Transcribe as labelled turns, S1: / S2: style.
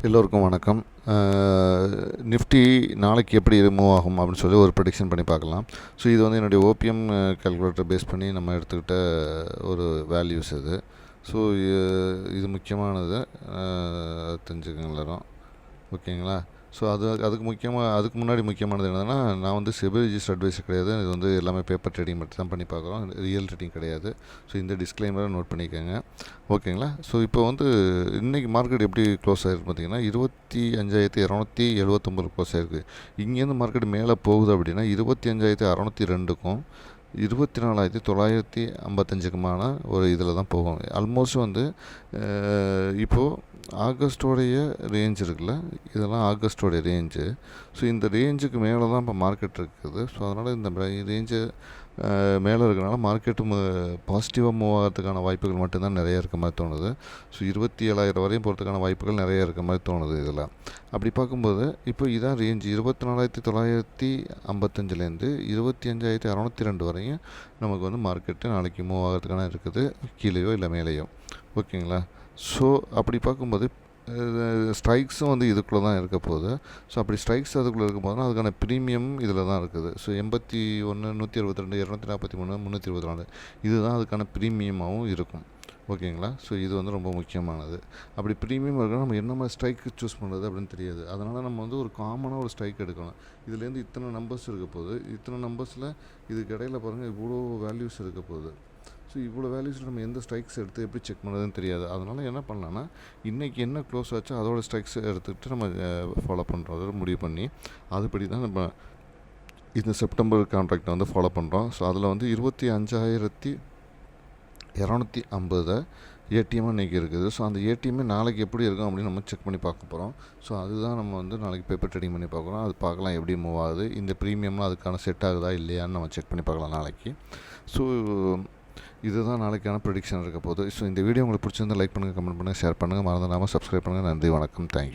S1: எல்லோருக்கும் வணக்கம். நிஃப்டி நாளைக்கு எப்படி மூவ் ஆகும் அப்படின்னு சொல்லி ஒரு ப்ரெடிக்ஷன் பண்ணி பார்க்கலாம். ஸோ இது வந்து என்னுடைய ஓபிஎம் கால்குலேட்டர் பேஸ் பண்ணி நம்ம எடுத்துக்கிட்ட ஒரு வேல்யூஸ் இது. ஸோ இது முக்கியமானது, தெரிஞ்சுக்கங்க எல்லாரும். ஓகேங்களா? ஸோ அதுக்கு முன்னாடி முக்கியமானது என்னதுன்னா, நான் வந்து செபி ரிஜிஸ்டர் அட்வைசர் கிடையாது. இது வந்து எல்லாமே பேப்பர் ட்ரேடிங் மட்டும் தான் பண்ணி பார்க்குறோம், ரியல் ட்ரேடிங் கிடையாது. ஸோ இந்த டிஸ்க்ளைமரை நோட் பண்ணிக்கோங்க. ஓகேங்களா? ஸோ இப்போ வந்து இன்றைக்கி மார்க்கெட் எப்படி க்ளோஸ் ஆகிருக்கு பார்த்தீங்கன்னா, 25,279 க்ளோஸ் ஆகிருக்கு. இங்கேருந்து மார்க்கெட் மேலே போகுது அப்படின்னா 25,602க்கும் 24,955க்குமான ஒரு இதில் தான் போகும். ஆல்மோஸ்ட் வந்து இப்போது ஆகஸ்ட்டோடைய ரேஞ்ச் இருக்குல்ல, இதெல்லாம் ஆகஸ்ட்டோடைய ரேஞ்சு. ஸோ இந்த ரேஞ்சுக்கு மேலே தான் இப்போ மார்க்கெட் இருக்குது. ஸோ அதனால் இந்த ரேஞ்சு மேலே இருக்கிறனால மார்க்கெட்டும் பாசிட்டிவாக மூவ் ஆகிறதுக்கான வாய்ப்புகள் மட்டும்தான் நிறையா இருக்க மாதிரி தோணுது. ஸோ 27,000 வரையும் போகிறதுக்கான வாய்ப்புகள் நிறையா இருக்க மாதிரி தோணுது இதில். அப்படி பார்க்கும்போது இப்போ இதான் ரேஞ்சு 24,955லேருந்து 25,602 வரையும் நமக்கு வந்து மார்க்கெட்டு நாளைக்கு மூவ் ஆகிறதுக்கான இருக்குது, கீழேயோ இல்லை மேலேயோ. ஓகேங்களா? ஸோ அப்படி பார்க்கும்போது ஸ்ட்ரைக்ஸும் வந்து இதுக்குள்ளே தான் இருக்க போகுது. ஸோ அப்படி ஸ்ட்ரைக்ஸ் அதுக்குள்ளே இருக்கும் போதுனா அதுக்கான ப்ரீமியம் இதில் தான் இருக்குது. ஸோ 81, 162, 243, 324 இதுதான் அதுக்கான ப்ரீமியமாகவும் இருக்கும். ஓகேங்களா? ஸோ இது வந்து ரொம்ப முக்கியமானது. அப்படி ப்ரீமியம் இருக்கணும், நம்ம என்ன மாதிரி ஸ்ட்ரைக்கு சூஸ் பண்ணுறது அப்படின்னு தெரியாது. அதனால் நம்ம வந்து ஒரு காமனாக ஒரு ஸ்ட்ரைக் எடுக்கணும். இதுலேருந்து இத்தனை நம்பர்ஸ் இருக்க போகுது, இத்தனை நம்பர்ஸில் இதுக்கு இடையில் பாருங்கள் இவ்வளோ வேல்யூஸ் இருக்க போகுது. ஸோ இவ்வளோ வேல்யூஸில் நம்ம எந்த ஸ்ட்ரைக்ஸ் எடுத்து எப்படி செக் பண்ணுறதுன்னு தெரியாது. அதனால் என்ன பண்ணலான்னா, இன்றைக்கி என்ன க்ளோஸ் ஆச்சோ அதோட ஸ்ட்ரைக்ஸ் எடுத்துக்கிட்டு நம்ம ஃபாலோ பண்ணுறோம், முடிவு பண்ணி அதுபடி தான் நம்ம இந்த செப்டம்பர் கான்ட்ராக்டை வந்து ஃபாலோ பண்ணுறோம். ஸோ அதில் வந்து 25,250 ஏடிஎம்மாக இன்றைக்கி இருக்குது. ஸோ அந்த ஏடிஎம்மே நாளைக்கு எப்படி இருக்கும் அப்படின்னு நம்ம செக் பண்ணி பார்க்க போகிறோம். ஸோ அதுதான் நம்ம வந்து நாளைக்கு பேப்பர் ட்ரேடிங் பண்ணி பார்க்குறோம். அது பார்க்கலாம் எப்படி மூவ் ஆகுது, இந்த ப்ரீமியம்லாம் அதுக்கான செட் ஆகுதா இல்லையான்னு நம்ம செக் பண்ணி பார்க்கலாம் நாளைக்கு. ஸோ இதுதான் நாளைக்கான ப்ரெடிக்ஷன் இருக்க போகுது. ஸோ இந்த வீடியோ உங்களுக்கு பிடிச்சிருந்தால் லைக் பண்ணுங்கள், கமெண்ட் பண்ணுங்கள், ஷேர் பண்ணுங்கள், மறந்துடாமல் சப்ஸ்கிரைப் பண்ணுங்கள். நன்றி, வணக்கம், தேங்க்யூ.